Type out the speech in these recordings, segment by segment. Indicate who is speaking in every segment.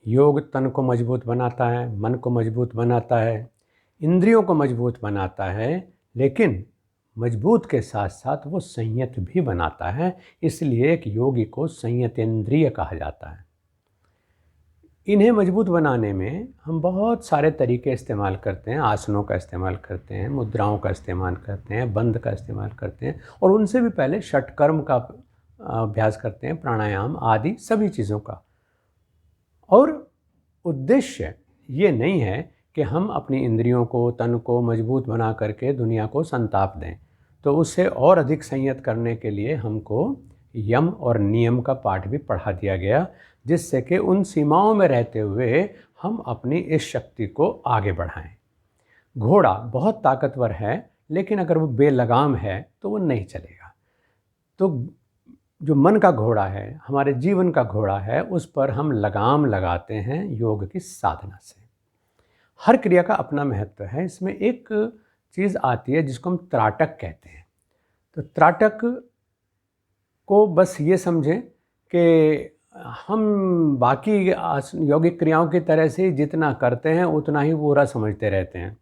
Speaker 1: योग तन को मजबूत बनाता है, मन को मजबूत बनाता है, इंद्रियों को मजबूत बनाता है, लेकिन मजबूत के साथ साथ वो संयत भी बनाता है। इसलिए एक योगी को संयतेंद्रिय कहा जाता है। इन्हें मजबूत बनाने में हम बहुत सारे तरीके इस्तेमाल करते हैं। आसनों का इस्तेमाल करते हैं, मुद्राओं का इस्तेमाल करते हैं, बंध का इस्तेमाल करते हैं, और उनसे भी पहले षटकर्म का अभ्यास करते हैं, प्राणायाम आदि सभी चीज़ों का। और उद्देश्य ये नहीं है कि हम अपनी इंद्रियों को, तन को मजबूत बना करके दुनिया को संताप दें। तो उससे और अधिक संयत करने के लिए हमको यम और नियम का पाठ भी पढ़ा दिया गया, जिससे कि उन सीमाओं में रहते हुए हम अपनी इस शक्ति को आगे बढ़ाएं। घोड़ा बहुत ताकतवर है, लेकिन अगर वो बेलगाम है तो वो नहीं चलेगा। तो जो मन का घोड़ा है, हमारे जीवन का घोड़ा है, उस पर हम लगाम लगाते हैं योग की साधना से। हर क्रिया का अपना महत्व है। इसमें एक चीज़ आती है जिसको हम त्राटक कहते हैं। तो त्राटक को बस ये समझें कि हम बाकी यौगिक क्रियाओं की तरह से जितना करते हैं उतना ही पूरा समझते रहते हैं।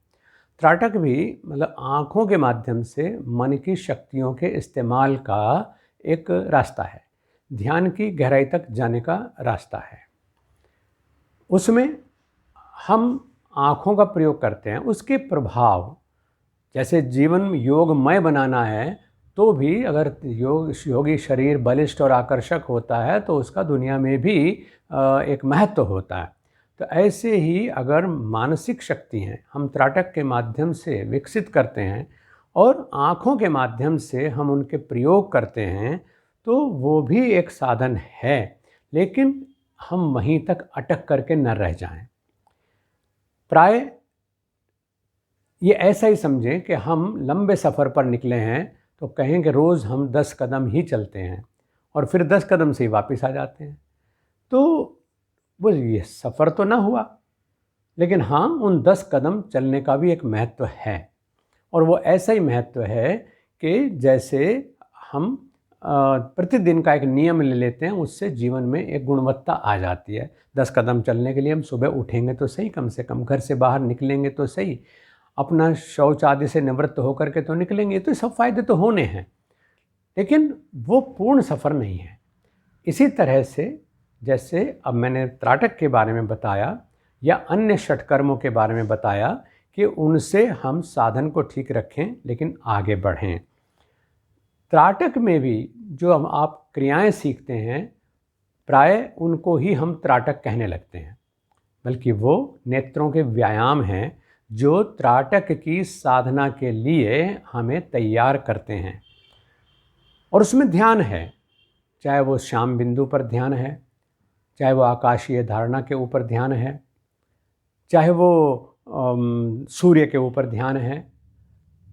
Speaker 1: त्राटक भी मतलब आँखों के माध्यम से मन की शक्तियों के इस्तेमाल का एक रास्ता है, ध्यान की गहराई तक जाने का रास्ता है। उसमें हम आँखों का प्रयोग करते हैं। उसके प्रभाव, जैसे जीवन योगमय बनाना है, तो भी अगर योगी शरीर बलिष्ठ और आकर्षक होता है तो उसका दुनिया में भी एक महत्व होता है। तो ऐसे ही अगर मानसिक शक्ति हैं हम त्राटक के माध्यम से विकसित करते हैं और आँखों के माध्यम से हम उनके प्रयोग करते हैं, तो वो भी एक साधन है, लेकिन हम वहीं तक अटक करके न रह जाएं। प्राय ये ऐसा ही समझें कि हम लंबे सफ़र पर निकले हैं तो कहें कि रोज़ हम 10 कदम ही चलते हैं और फिर 10 कदम से ही वापस आ जाते हैं, तो वो ये सफ़र तो ना हुआ। लेकिन हाँ, उन 10 कदम चलने का भी एक महत्व है, और वो ऐसा ही महत्व है कि जैसे हम प्रतिदिन का एक नियम ले लेते हैं, उससे जीवन में एक गुणवत्ता आ जाती है। 10 कदम चलने के लिए हम सुबह उठेंगे तो सही, कम से कम घर से बाहर निकलेंगे तो सही, अपना शौच आदि से निवृत्त होकर के तो निकलेंगे, तो सब फायदे तो होने हैं, लेकिन वो पूर्ण सफ़र नहीं है। इसी तरह से जैसे अब मैंने त्राटक के बारे में बताया या अन्य षटकर्मों के बारे में बताया कि उनसे हम साधन को ठीक रखें लेकिन आगे बढ़ें। त्राटक में भी जो हम आप क्रियाएं सीखते हैं, प्राय उनको ही हम त्राटक कहने लगते हैं, बल्कि वो नेत्रों के व्यायाम हैं जो त्राटक की साधना के लिए हमें तैयार करते हैं। और उसमें ध्यान है, चाहे वो श्याम बिंदु पर ध्यान है, चाहे वो आकाशीय धारणा के ऊपर ध्यान है, चाहे वो सूर्य के ऊपर ध्यान है,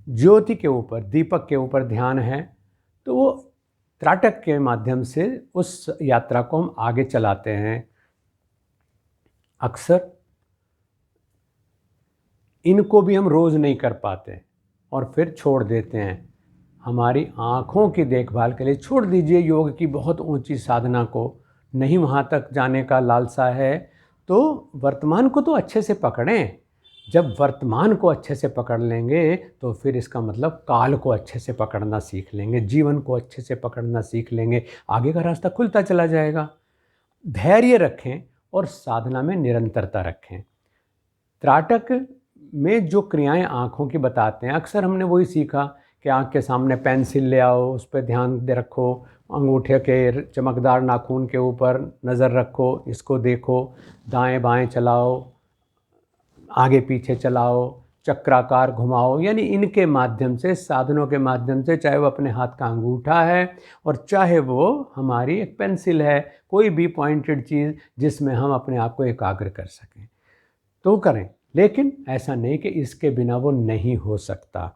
Speaker 1: ज्योति के ऊपर, दीपक के ऊपर ध्यान है, तो वो त्राटक के माध्यम से उस यात्रा को हम आगे चलाते हैं। अक्सर इनको भी हम रोज़ नहीं कर पाते और फिर छोड़ देते हैं। हमारी आँखों की देखभाल के लिए छोड़ दीजिए योग की बहुत ऊंची साधना को, नहीं वहाँ तक जाने का लालसा है तो वर्तमान को तो अच्छे से पकड़ें। जब वर्तमान को अच्छे से पकड़ लेंगे तो फिर इसका मतलब काल को अच्छे से पकड़ना सीख लेंगे, जीवन को अच्छे से पकड़ना सीख लेंगे, आगे का रास्ता खुलता चला जाएगा। धैर्य रखें और साधना में निरंतरता रखें। त्राटक में जो क्रियाएं आँखों की बताते हैं, अक्सर हमने वही सीखा कि आँख के सामने पेंसिल ले आओ, उस पर ध्यान दे रखो, अंगूठे के चमकदार नाखून के ऊपर नज़र रखो, इसको देखो, दाएं बाएं चलाओ, आगे पीछे चलाओ, चक्राकार घुमाओ। यानी इनके माध्यम से, साधनों के माध्यम से, चाहे वो अपने हाथ का अंगूठा है और चाहे वो हमारी एक पेंसिल है, कोई भी पॉइंटेड चीज़ जिसमें हम अपने आप को एकाग्र कर सकें, तो करें। लेकिन ऐसा नहीं कि इसके बिना वो नहीं हो सकता।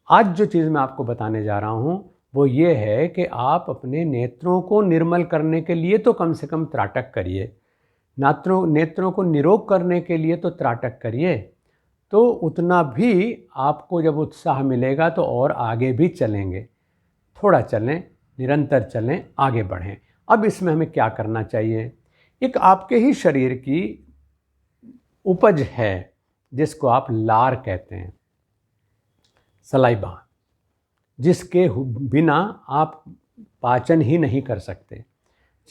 Speaker 1: आज जो चीज़ मैं आपको बताने जा रहा हूँ वो ये है कि आप अपने नेत्रों को निर्मल करने के लिए तो कम से कम त्राटक करिए, नेत्रों को निरोग करने के लिए तो त्राटक करिए, तो उतना भी आपको जब उत्साह मिलेगा तो और आगे भी चलेंगे। थोड़ा चलें, निरंतर चलें, आगे बढ़ें। अब इसमें हमें क्या करना चाहिए? एक आपके ही शरीर की उपज है जिसको आप लार कहते हैं, सलाइबा, जिसके बिना आप पाचन ही नहीं कर सकते,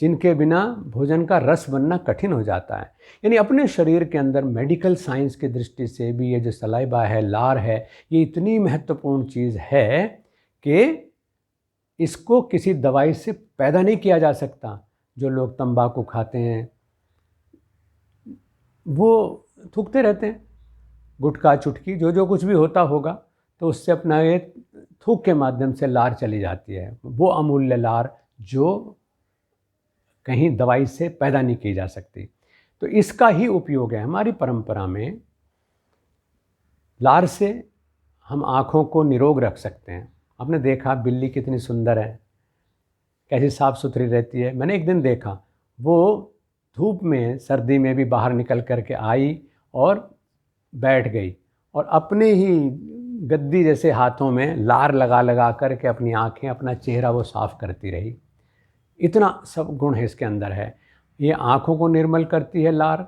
Speaker 1: जिनके बिना भोजन का रस बनना कठिन हो जाता है। यानी अपने शरीर के अंदर मेडिकल साइंस की दृष्टि से भी ये जो सलाइबा है, लार है, ये इतनी महत्वपूर्ण चीज़ है कि इसको किसी दवाई से पैदा नहीं किया जा सकता। जो लोग तंबाकू खाते हैं वो थूकते रहते हैं, गुटखा चुटकी जो कुछ भी होता होगा, तो उससे अपना ये थूक के माध्यम से लार चली जाती है, वो अमूल्य लार जो कहीं दवाई से पैदा नहीं की जा सकती। तो इसका ही उपयोग है हमारी परंपरा में। लार से हम आँखों को निरोग रख सकते हैं। आपने देखा बिल्ली कितनी सुंदर है, कैसी साफ़ सुथरी रहती है। मैंने एक दिन देखा, वो धूप में सर्दी में भी बाहर निकल कर के आई और बैठ गई और अपने ही गद्दी जैसे हाथों में लार लगा लगा कर के अपनी आँखें, अपना चेहरा वो साफ़ करती रही। इतना सब गुण है इसके अंदर है। ये आँखों को निर्मल करती है लार,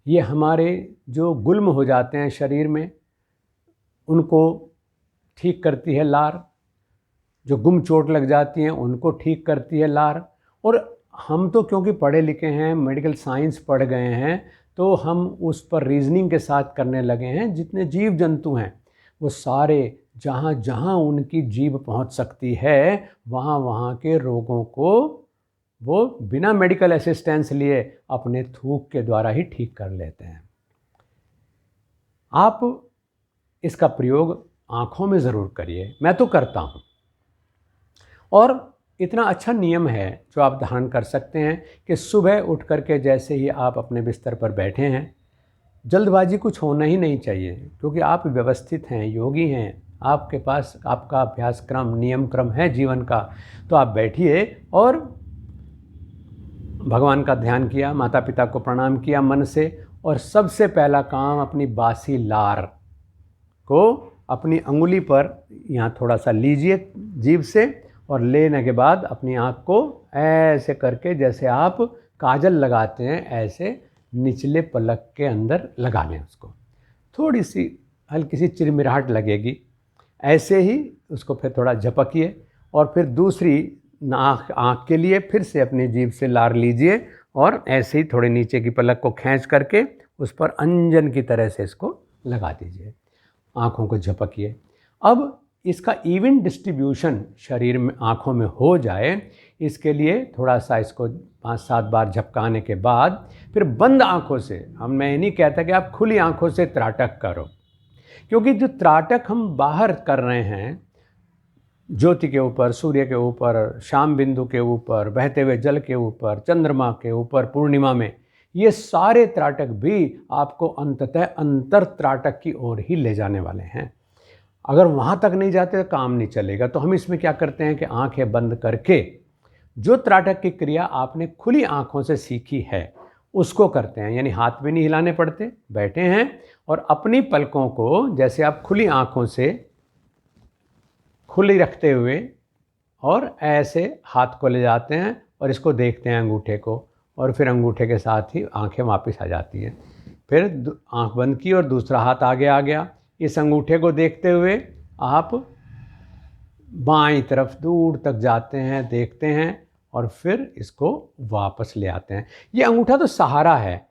Speaker 1: ये हमारे जो गुल्म हो जाते हैं शरीर में उनको ठीक करती है लार, जो गुम चोट लग जाती हैं उनको ठीक करती है लार। और हम तो क्योंकि पढ़े लिखे हैं, मेडिकल साइंस पढ़ गए हैं, तो हम उस पर रीजनिंग के साथ करने लगे हैं। जितने जीव जंतु हैं वो सारे जहाँ जहाँ उनकी जीभ पहुँच सकती है वहाँ वहाँ के रोगों को वो बिना मेडिकल असिस्टेंस लिए अपने थूक के द्वारा ही ठीक कर लेते हैं। आप इसका प्रयोग आँखों में ज़रूर करिए, मैं तो करता हूँ। और इतना अच्छा नियम है जो आप धारण कर सकते हैं कि सुबह उठ कर के जैसे ही आप अपने बिस्तर पर बैठे हैं, जल्दबाजी कुछ होना ही नहीं चाहिए, क्योंकि आप व्यवस्थित हैं, योगी हैं, आपके पास आपका अभ्यास क्रम, नियम क्रम है जीवन का। तो आप बैठिए और भगवान का ध्यान किया, माता पिता को प्रणाम किया मन से, और सबसे पहला काम अपनी बासी लार को अपनी अंगुली पर यहाँ थोड़ा सा लीजिए जीभ से, और लेने के बाद अपनी आँख को ऐसे करके जैसे आप काजल लगाते हैं ऐसे निचले पलक के अंदर लगा लें उसको। थोड़ी सी हल्की सी चिरमिराहट लगेगी, ऐसे ही उसको फिर थोड़ा झपकिए और फिर दूसरी आँख के लिए फिर से अपनी जीभ से लार लीजिए और ऐसे ही थोड़े नीचे की पलक को खींच करके उस पर अंजन की तरह से इसको लगा दीजिए, आँखों को झपकिए। अब इसका इवन डिस्ट्रीब्यूशन शरीर में, आँखों में हो जाए, इसके लिए थोड़ा सा इसको 5-7 बार झपकाने के बाद फिर बंद आँखों से, मैं ये नहीं कहता कि आप खुली आँखों से त्राटक करो, क्योंकि जो त्राटक हम बाहर कर रहे हैं ज्योति के ऊपर, सूर्य के ऊपर, शाम बिंदु के ऊपर, बहते हुए जल के ऊपर, चंद्रमा के ऊपर, पूर्णिमा में, ये सारे त्राटक भी आपको अंततः अंतर त्राटक की ओर ही ले जाने वाले हैं। अगर वहाँ तक नहीं जाते तो काम नहीं चलेगा। तो हम इसमें क्या करते हैं कि आंखें बंद करके जो त्राटक की क्रिया आपने खुली आंखों से सीखी है उसको करते हैं। यानी हाथ भी नहीं हिलाने पड़ते, बैठे हैं और अपनी पलकों को जैसे आप खुली आंखों से खुली रखते हुए और ऐसे हाथ को ले जाते हैं और इसको देखते हैं अंगूठे को, और फिर अंगूठे के साथ ही आंखें वापस आ जाती हैं। फिर आंख बंद की और दूसरा हाथ आगे आ गया। इस अंगूठे को देखते हुए आप बाईं तरफ दूर तक जाते हैं, देखते हैं और फिर इसको वापस ले आते हैं। ये अंगूठा तो सहारा है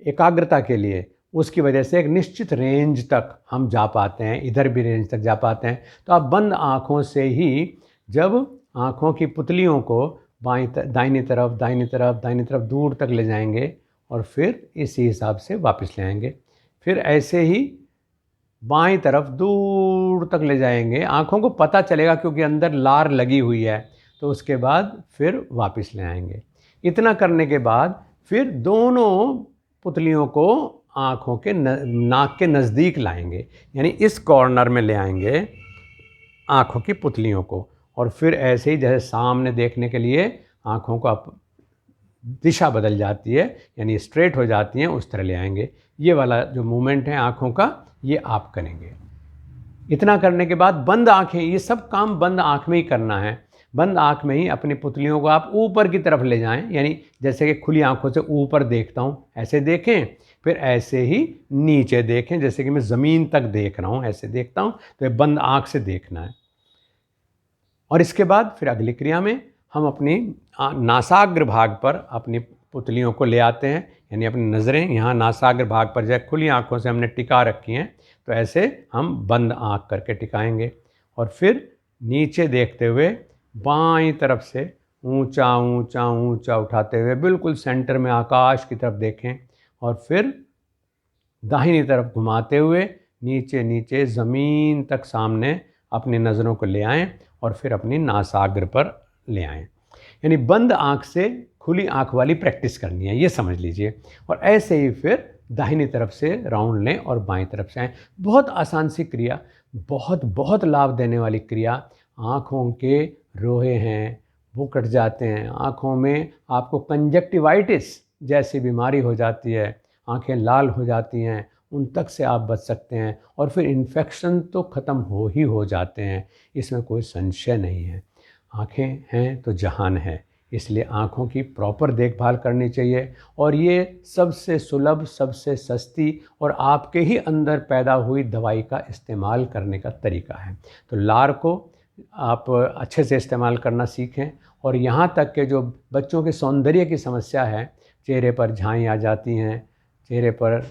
Speaker 1: एकाग्रता के लिए, उसकी वजह से एक निश्चित रेंज तक हम जा पाते हैं, इधर भी रेंज तक जा पाते हैं। तो आप बंद आँखों से ही जब आँखों की पुतलियों को दाहिनी तरफ दूर तक ले जाएंगे और फिर इसी हिसाब से वापस ले आएंगे। फिर ऐसे ही बाईं तरफ दूर तक ले जाएंगे, आँखों को पता चलेगा क्योंकि अंदर लार लगी हुई है। तो उसके बाद फिर वापस ले आएंगे। इतना करने के बाद फिर दोनों पुतलियों को आँखों के नाक के नज़दीक लाएंगे, यानी इस कॉर्नर में ले आएंगे आँखों की पुतलियों को, और फिर ऐसे ही जैसे सामने देखने के लिए आँखों को दिशा बदल जाती है, यानी स्ट्रेट हो जाती हैं, उस तरह ले आएंगे। ये वाला जो मूवमेंट है आँखों का, ये आप करेंगे। इतना करने के बाद बंद आँखें, ये सब काम बंद आँख में ही करना है। बंद आँख में ही अपनी पुतलियों को आप ऊपर की तरफ ले जाएं, यानी जैसे कि खुली आँखों से ऊपर देखता हूँ ऐसे देखें, फिर ऐसे ही नीचे देखें जैसे कि मैं ज़मीन तक देख रहा हूँ, ऐसे देखता हूँ, तो ये बंद आँख से देखना है। और इसके बाद फिर अगली क्रिया में हम अपनी नासाग्र भाग पर अपनी पुतलियों को ले आते हैं, यानी अपनी नज़रें यहाँ नासाग्र भाग पर, जैसे खुली आँखों से हमने टिका रखी हैं, तो ऐसे हम बंद आँख करके टिकाएंगे। और फिर नीचे देखते हुए बाईं तरफ से ऊंचा ऊंचा ऊंचा उठाते हुए बिल्कुल सेंटर में आकाश की तरफ देखें, और फिर दाहिनी तरफ घुमाते हुए नीचे नीचे ज़मीन तक सामने अपनी नज़रों को ले आएं और फिर अपनी नासाग्र पर ले आएं। यानी बंद आँख से खुली आँख वाली प्रैक्टिस करनी है, ये समझ लीजिए। और ऐसे ही फिर दाहिनी तरफ से राउंड लें और बाईं तरफ से आएँ। बहुत आसान सी क्रिया, बहुत बहुत लाभ देने वाली क्रिया। आँखों के रोहे हैं वो कट जाते हैं, आँखों में आपको कंजक्टिवाइटिस जैसी बीमारी हो जाती है, आँखें लाल हो जाती हैं, उन तक से आप बच सकते हैं। और फिर इन्फेक्शन तो ख़त्म हो जाते हैं, इसमें कोई संशय नहीं है। आँखें हैं तो जहान है, इसलिए आँखों की प्रॉपर देखभाल करनी चाहिए। और ये सबसे सुलभ, सबसे सस्ती और आपके ही अंदर पैदा हुई दवाई का इस्तेमाल करने का तरीका है। तो लार को आप अच्छे से इस्तेमाल करना सीखें। और यहाँ तक के जो बच्चों के सौंदर्य की समस्या है, चेहरे पर झाई आ जाती हैं, चेहरे पर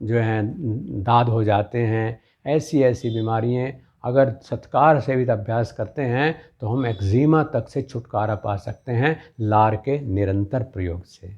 Speaker 1: जो हैं दाद हो जाते हैं, ऐसी ऐसी बीमारियाँ अगर सत्कार सेवित अभ्यास करते हैं तो हम एक्जिमा तक से छुटकारा पा सकते हैं लार के निरंतर प्रयोग से।